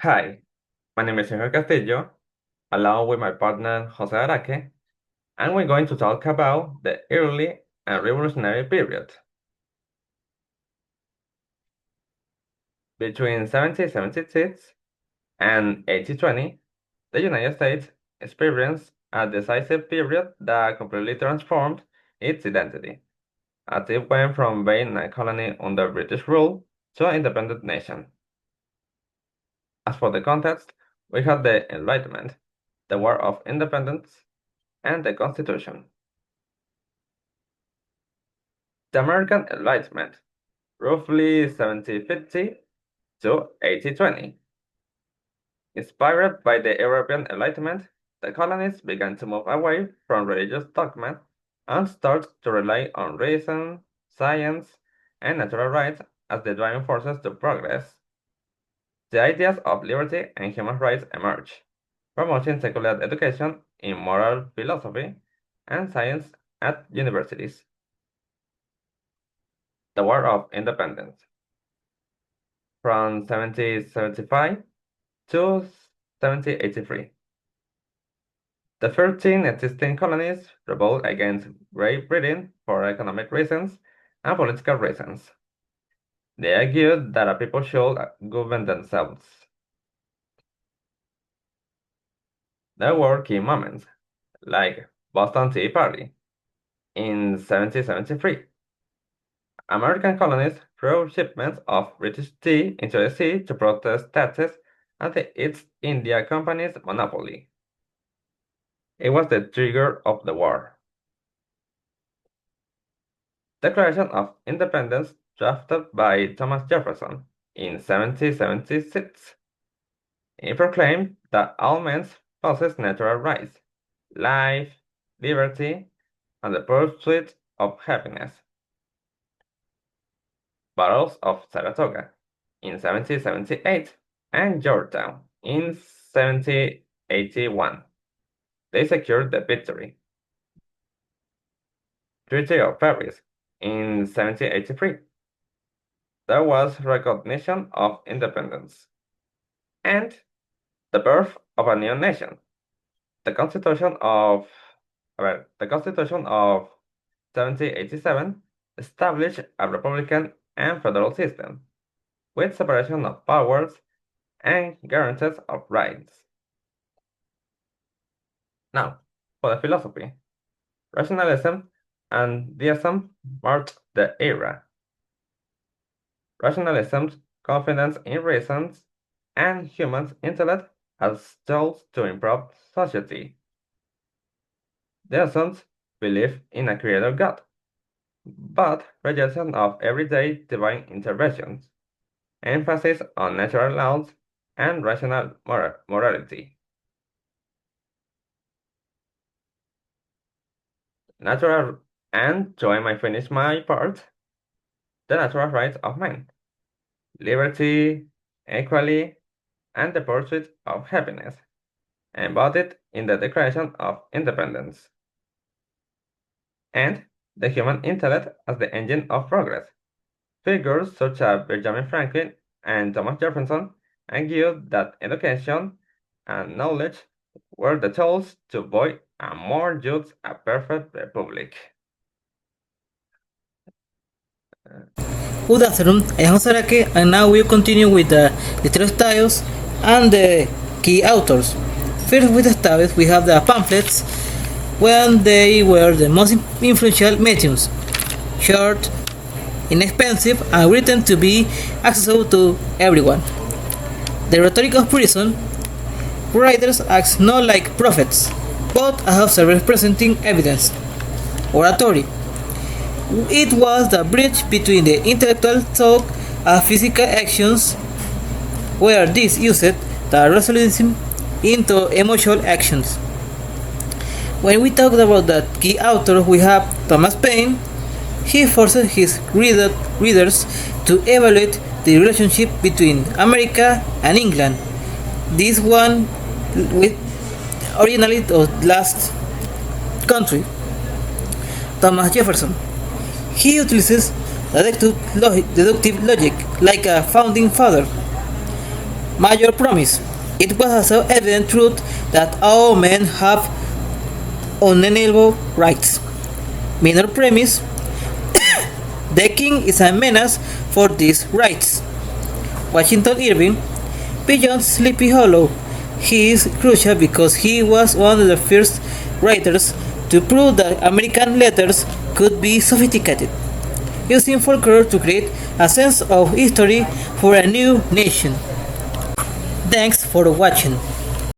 Hi, my name is Sergio Castillo, along with my partner José Araque, and we're going to talk about the early and revolutionary period. Between 1776 and 1820, the United States experienced a decisive period that completely transformed its identity, as it went from being a colony under British rule to an independent nation. As for the context, we have the Enlightenment, the War of Independence, and the Constitution. The American Enlightenment, roughly 1750 to 1820. Inspired by the European Enlightenment, the colonies began to move away from religious dogma and start to rely on reason, science, and natural rights as the driving forces to progress. The ideas of liberty and human rights emerged, promoting secular education in moral philosophy and science at universities. The War of Independence. From 1775 to 1783. The 13 existing colonies rebelled against Great Britain for economic reasons and political reasons. They argued that a people should govern themselves. There were key moments, like Boston Tea Party in 1773. American colonists threw shipments of British tea into the sea to protest taxes and the East India Company's monopoly. It was the trigger of the war. Declaration of Independence drafted by Thomas Jefferson in 1776. It proclaimed that all men possess natural rights, life, liberty, and the pursuit of happiness. Battles of Saratoga in 1778 and Georgetown in 1781. They secured the victory. Treaty of Paris in 1783. There was recognition of independence. And the birth of a new nation. The Constitution of the Constitution of 1787 established a republican and federal system with separation of powers and guarantees of rights. Now, for the philosophy, rationalism and deism marked the era. Rationalism's confidence in reasons and human intellect as tools to improve society. Deism's belief in a creator God, but rejection of everyday divine interventions, emphasis on natural laws and rational morality. Natural, and so I finish my part, the natural rights of man, liberty, equality, and the pursuit of happiness, embodied in the Declaration of Independence, and the human intellect as the engine of progress. Figures such as Benjamin Franklin and Thomas Jefferson argued that education and knowledge were the tools to build a more just and perfect republic. Good afternoon, I am José Araque, and now we'll continue with the literary styles and the key authors. First, with the styles, we have the pamphlets, when they were the most influential mediums. Short, inexpensive, and written to be accessible to everyone. The rhetoric of prison, writers act not like prophets, but as observers presenting evidence. Oratory, it was the bridge between the intellectual thought and physical actions, where this used the rationalism into emotional actions. When we talk about the key author, we have Thomas Paine. He forces his readers to evaluate the relationship between America and England. This one with originally the last country. Thomas Jefferson. He utilizes deductive logic like a founding father. Major promise. It was a self-evident truth that all men have unalienable rights. Minor premise. The king is a menace for these rights. Washington Irving. Beyond Sleepy Hollow, he is crucial because he was one of the first writers to prove that American letters could be sophisticated, using folklore to create a sense of history for a new nation. Thanks for watching.